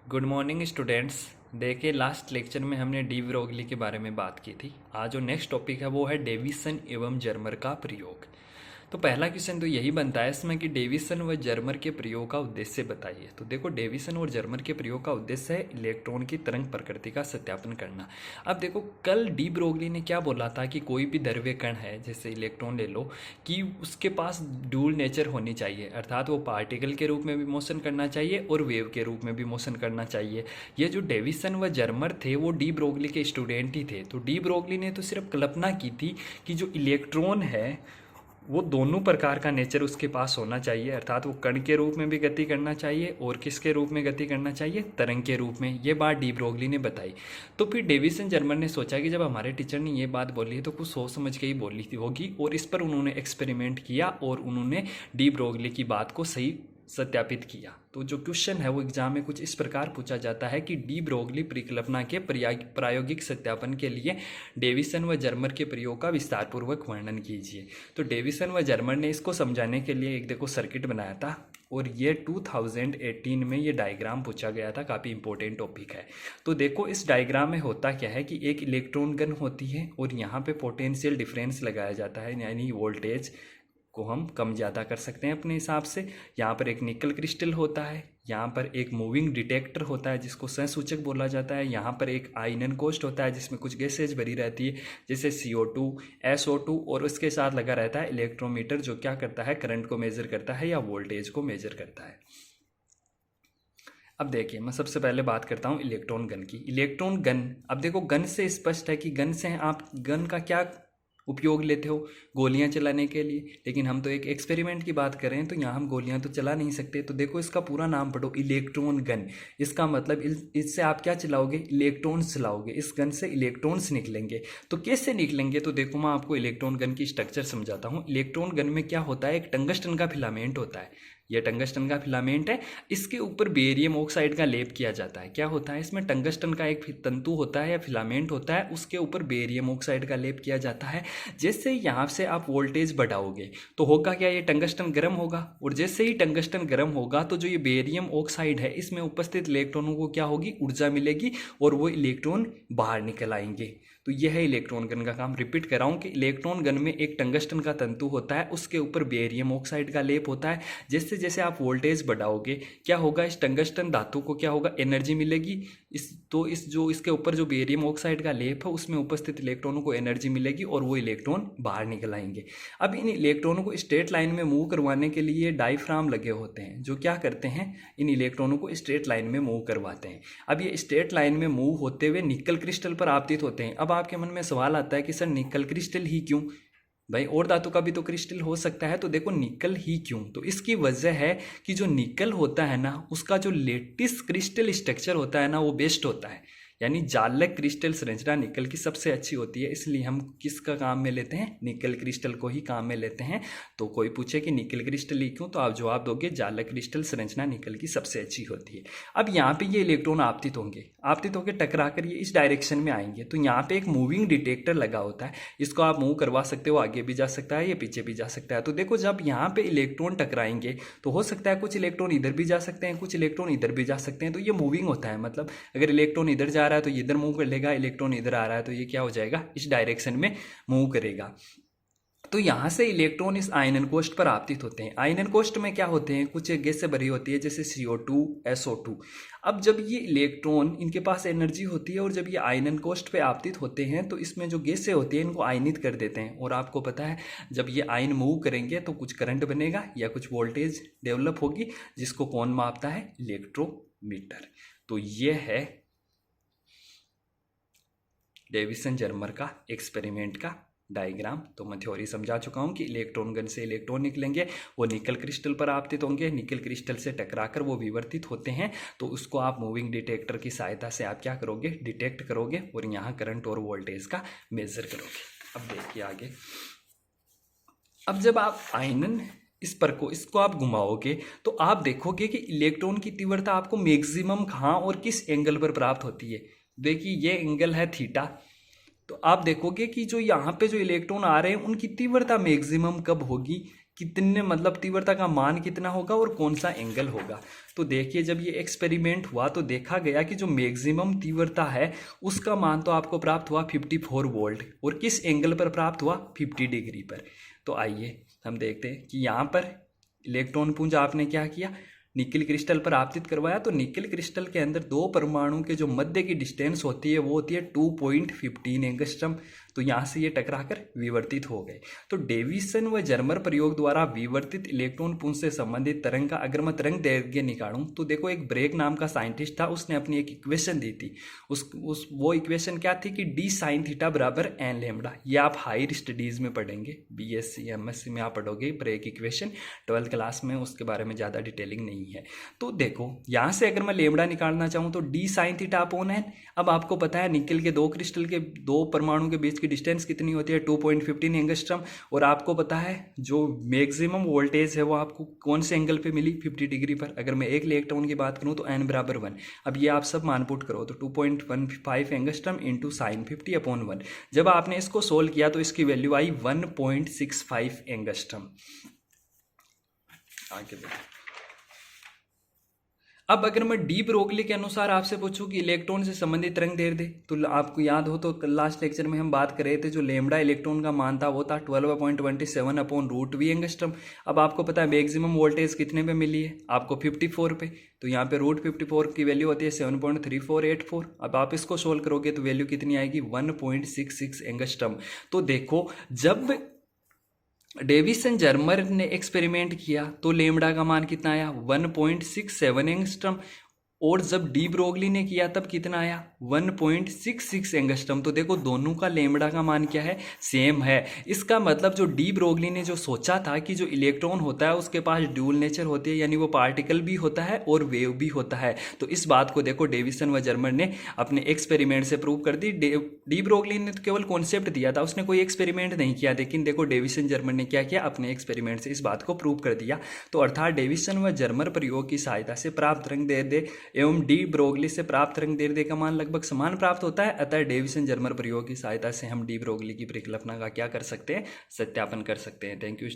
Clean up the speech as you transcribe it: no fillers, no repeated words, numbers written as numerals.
Good morning students. देखिए last lecture में हमने डी ब्रोगली के बारे में बात की थी। आज जो नेक्स्ट टॉपिक है वो है डेविसन एवं जर्मर का प्रयोग। तो पहला क्वेश्चन तो यही बनता है इसमें कि डेविसन व जर्मर के प्रयोग का उद्देश्य बताइए। तो देखो डेविसन और जर्मर के प्रयोग का उद्देश्य है इलेक्ट्रॉन की तरंग प्रकृति का सत्यापन करना। अब देखो कल डी ब्रोगली ने क्या बोला था कि कोई भी द्रव्य कण है जैसे इलेक्ट्रॉन ले लो कि उसके पास ड्यूल नेचर होनी चाहिए, अर्थात वो पार्टिकल के रूप में भी मोशन करना चाहिए और वेव के रूप में भी मोशन करना चाहिए। ये जो डेविसन व जर्मर थे वो डी ब्रोगली के स्टूडेंट ही थे। तो डी ब्रोगली ने तो सिर्फ कल्पना की थी कि जो इलेक्ट्रॉन है वो दोनों प्रकार का नेचर उसके पास होना चाहिए, अर्थात वो कण के रूप में भी गति करना चाहिए और किसके रूप में गति करना चाहिए, तरंग के रूप में। ये बात डी ब्रोगली ने बताई। तो फिर डेविसन जर्मर ने सोचा कि जब हमारे टीचर ने ये बात बोली है तो कुछ सोच समझ के ही बोली थी होगी, और इस पर उन्होंने एक्सपेरिमेंट किया और उन्होंने डी ब्रोगली की बात को सही सत्यापित किया। तो जो क्वेश्चन है वो एग्जाम में कुछ इस प्रकार पूछा जाता है कि डी ब्रोगली परिकल्पना के प्रायोगिक सत्यापन के लिए डेविसन व जर्मर के प्रयोग का विस्तारपूर्वक वर्णन कीजिए। तो डेविसन व जर्मर ने इसको समझाने के लिए एक देखो सर्किट बनाया था, और ये 2018 में ये डायग्राम पूछा गया था। काफ़ी इंपॉर्टेंट टॉपिक है। तो देखो इस डायग्राम में होता क्या है कि एक इलेक्ट्रॉन गन होती है और यहाँ पे पोटेंशियल डिफरेंस लगाया जाता है, यानी वोल्टेज को हम कम ज़्यादा कर सकते हैं अपने हिसाब से। यहाँ पर एक निकल क्रिस्टल होता है, यहाँ पर एक मूविंग डिटेक्टर होता है जिसको सहसूचक बोला जाता है, यहाँ पर एक आयनन कोष्ठ होता है जिसमें कुछ गैसेज भरी रहती है जैसे CO2, SO2, और उसके साथ लगा रहता है इलेक्ट्रोमीटर जो क्या करता है, करंट को मेजर करता है या वोल्टेज को मेजर करता है। अब देखिए मैं सबसे पहले बात करता हूँ इलेक्ट्रॉन गन की। इलेक्ट्रॉन गन, अब देखो गन से स्पष्ट है कि गन से आप गन का क्या उपयोग लेते हो, गोलियां चलाने के लिए, लेकिन हम तो एक एक्सपेरिमेंट की बात कर रहे हैं तो यहाँ हम गोलियां तो चला नहीं सकते। तो देखो इसका पूरा नाम पढ़ो, इलेक्ट्रॉन गन। इसका मतलब इससे आप क्या चलाओगे, इलेक्ट्रॉन्स चलाओगे। इस गन से इलेक्ट्रॉन्स निकलेंगे। तो कैसे निकलेंगे, तो देखो मैं आपको इलेक्ट्रॉन गन की स्ट्रक्चर समझाता हूँ। इलेक्ट्रॉन गन में क्या होता है, एक टंगस्टन का फिलामेंट होता है। यह टंगस्टन का फिलामेंट है, इसके ऊपर बेरियम ऑक्साइड का लेप किया जाता है। क्या होता है इसमें, टंगस्टन का एक तंतु होता है या फिलामेंट होता है, उसके ऊपर बेरियम ऑक्साइड का लेप किया जाता है। जैसे यहाँ से आप वोल्टेज बढ़ाओगे तो होगा क्या, ये टंगस्टन गर्म होगा, और जैसे ही टंगस्टन गर्म होगा तो जो ये बेरियम ऑक्साइड है इसमें उपस्थित इलेक्ट्रॉनों को क्या होगी, ऊर्जा मिलेगी और वो इलेक्ट्रॉन बाहर निकल आएंगे। तो यह है इलेक्ट्रॉन गन का काम। रिपीट कर रहा हूँ कि इलेक्ट्रॉन गन में एक टंगस्टन का तंतु होता है, उसके ऊपर बेरियम ऑक्साइड का लेप होता है। जैसे जैसे आप वोल्टेज बढ़ाओगे क्या होगा, इस टंगस्टन धातु को क्या होगा, एनर्जी मिलेगी। इसके ऊपर जो बेरियम ऑक्साइड का लेप है उसमें उपस्थित इलेक्ट्रॉनों को एनर्जी मिलेगी और वो इलेक्ट्रॉन बाहर निकल आएंगे। अब इन इलेक्ट्रॉनों को स्ट्रेट लाइन में मूव करवाने के लिए डायफ्राम लगे होते हैं जो क्या करते हैं, इन इलेक्ट्रॉनों को स्ट्रेट लाइन में मूव करवाते हैं। अब ये स्ट्रेट लाइन में मूव होते हुए निकल क्रिस्टल पर आपतित होते हैं। अब आपके मन में सवाल आता है कि सर निकल क्रिस्टल ही क्यों, भाई और धातु का भी तो क्रिस्टल हो सकता है। तो देखो निकल ही क्यों, तो इसकी वजह है कि जो निकल होता है ना उसका जो लेटिस क्रिस्टल स्ट्रक्चर होता है ना वो बेस्ट होता है, यानी जालक क्रिस्टल संरचना निकल की सबसे अच्छी होती है। इसलिए हम किसका काम में लेते हैं, निकल क्रिस्टल को ही काम में लेते हैं। तो कोई पूछे कि निकल क्रिस्टल ही क्यों, तो आप जवाब दोगे जालक क्रिस्टल संरचना निकल की सबसे अच्छी होती है। अब यहाँ पे ये इलेक्ट्रॉन आपतित होकर टकरा कर ये इस डायरेक्शन में आएंगे। तो यहाँ पे एक मूविंग डिटेक्टर लगा होता है, इसको आप मूव करवा सकते हो, आगे भी जा सकता है, ये पीछे भी जा सकता है। तो देखो जब यहाँ पे इलेक्ट्रॉन टकराएंगे तो हो सकता है कुछ इलेक्ट्रॉन इधर भी जा सकते हैं, कुछ इलेक्ट्रॉन इधर भी जा सकते हैं। तो ये मूविंग होता है, मतलब अगर इलेक्ट्रॉन इधर जा रहा है तो ये इधर मूव कर लेगा, इलेक्ट्रॉन इधर आ रहा है तो ये क्या हो जाएगा, इस डायरेक्शन में मूव करेगा। तो यहाँ से इलेक्ट्रॉन इस आयनन कोष्ठ पर आपतित होते हैं। आयनन कोष्ठ में क्या होते हैं, कुछ गैस से भरी होती है जैसे CO2, SO2। अब जब ये इलेक्ट्रॉन, इनके पास एनर्जी होती है और जब ये आयनन कोष्ठ पे आपतित होते हैं तो इसमें जो गैसें होती हैं इनको आयनित कर देते हैं। और आपको पता है जब ये आयन मूव करेंगे तो कुछ करंट बनेगा या कुछ वोल्टेज डेवलप होगी, जिसको कौन मापता है, इलेक्ट्रोमीटर। तो ये है डेविसन जर्मर का एक्सपेरिमेंट का डायग्राम। तो मैं थ्योरी समझा चुका हूँ कि इलेक्ट्रॉन गन से इलेक्ट्रॉन निकलेंगे, वो निकल क्रिस्टल पर आपतित होंगे, निकल क्रिस्टल से टकराकर वो विवर्तित होते हैं। तो उसको आप मूविंग डिटेक्टर की सहायता से आप क्या करोगे, डिटेक्ट करोगे और यहाँ करंट और वोल्टेज का मेजर करोगे। अब देखिए आगे, अब जब आप आयनन इसको आप घुमाओगे तो आप देखोगे कि इलेक्ट्रॉन की तीव्रता आपको मैक्सिमम कहाँ और किस एंगल पर प्राप्त होती है। देखिए ये एंगल है थीटा, तो आप देखोगे कि जो यहाँ पे जो इलेक्ट्रॉन आ रहे हैं उनकी तीव्रता मैक्सिमम कब होगी, कितने मतलब तीव्रता का मान कितना होगा और कौन सा एंगल होगा। तो देखिए जब ये एक्सपेरिमेंट हुआ तो देखा गया कि जो मैक्सिमम तीव्रता है उसका मान तो आपको प्राप्त हुआ 54 वोल्ट, और किस एंगल पर प्राप्त हुआ 50 डिग्री पर। तो आइए हम देखते हैं कि यहाँ पर इलेक्ट्रॉन पुंज आपने क्या किया, निकिल क्रिस्टल पर आपतित करवाया। तो निकिल क्रिस्टल के अंदर दो परमाणु के जो मध्य की डिस्टेंस होती है वो होती है 2.15 एंगस्ट्रम। तो यहाँ से ये टकराकर विवर्तित हो गए। तो डेविसन व जर्मर प्रयोग द्वारा विवर्तित इलेक्ट्रॉन पुंज से संबंधित तरंग का अगर मैं तरंग दैर्घ्य निकालूं तो देखो एक ब्रेक नाम का साइंटिस्ट था, उसने अपनी एक इक्वेशन दी थी। वो इक्वेशन क्या थी कि डी साइन थीटा बराबर एन लेमडा। ये आप हायर स्टडीज में पढ़ेंगे, BSc MSc में आप पढ़ोगे ब्रेक इक्वेशन 12th क्लास में, उसके बारे में ज़्यादा डिटेलिंग नहीं है। तो देखो यहाँ से अगर मैं लेमडा निकालना चाहूँ तो D sine theta upon N. अब आपको पता है निकल के दो क्रिस्टल के दो परमाणु के बीच की डिस्टेंस कितनी होती है 2.15 एंगस्ट्रम, और आपको पता है जो मैक्सिमम वोल्टेज है वो आपको कौन से एंगल पे मिली 50 डिग्री पर। अगर मैं एक इलेक्ट्रॉन की बात करूं तो n बराबर 1। अब ये आप सब मान पुट करो तो 2.15 एंगस्ट्रम इंटू साइन 50 अपॉन 1। जब आपने इसको सोल्व किया तो इसकी वैल्यू आई 1.65 एंगस्ट्रम। आगे देखो, अब अगर मैं डी ब्रोगली के अनुसार आपसे पूछूं कि इलेक्ट्रॉन से संबंधित तरंग दैर्घ्य, तो आपको याद हो तो लास्ट लेक्चर में हम बात कर रहे थे जो लेमडा इलेक्ट्रॉन का मान था वो था 12.27 अपॉन रूट वी एंगस्ट्रम। अब आपको पता है मैक्सिमम वोल्टेज कितने पे मिली है, आपको 54 पे। तो यहाँ पे रूट 54 की वैल्यू होती है 7.3484। अब आप इसको सोल्व करोगे तो वैल्यू कितनी आएगी 1.66 एंगस्ट्रम। तो देखो जब डेविसन जर्मर ने एक्सपेरिमेंट किया तो लेमडा का मान कितना आया 1.67 एंगस्ट्रम, और जब डी ब्रोगली ने किया तब कितना आया 1.66 एंगस्ट्रम। तो देखो दोनों का लेमडा का मान क्या है, सेम है। इसका मतलब जो डी ब्रोगली ने जो सोचा था कि जो इलेक्ट्रॉन होता है उसके पास ड्यूल नेचर होती है, यानी वो पार्टिकल भी होता है और वेव भी होता है। तो इस बात को देखो डेविसन व जर्मर ने अपने एक्सपेरिमेंट से प्रूव कर दी। डी ब्रोगली ने तो केवल कॉन्सेप्ट दिया था, उसने कोई एक्सपेरिमेंट नहीं किया, लेकिन देखो डेविसन जर्मर ने क्या किया, अपने एक्सपेरिमेंट से इस बात को प्रूव कर दिया। तो अर्थात डेविसन व जर्मर प्रयोग की सहायता से प्राप्त तरंग दैर्घ्य एवं डी ब्रोगली से प्राप्त तरंग दैर्घ्य का मान लगभग समान प्राप्त होता है। अतः डेविसन जर्मर प्रयोग की सहायता से हम डी ब्रोगली की परिकल्पना का क्या कर सकते हैं, सत्यापन कर सकते हैं। Thank you.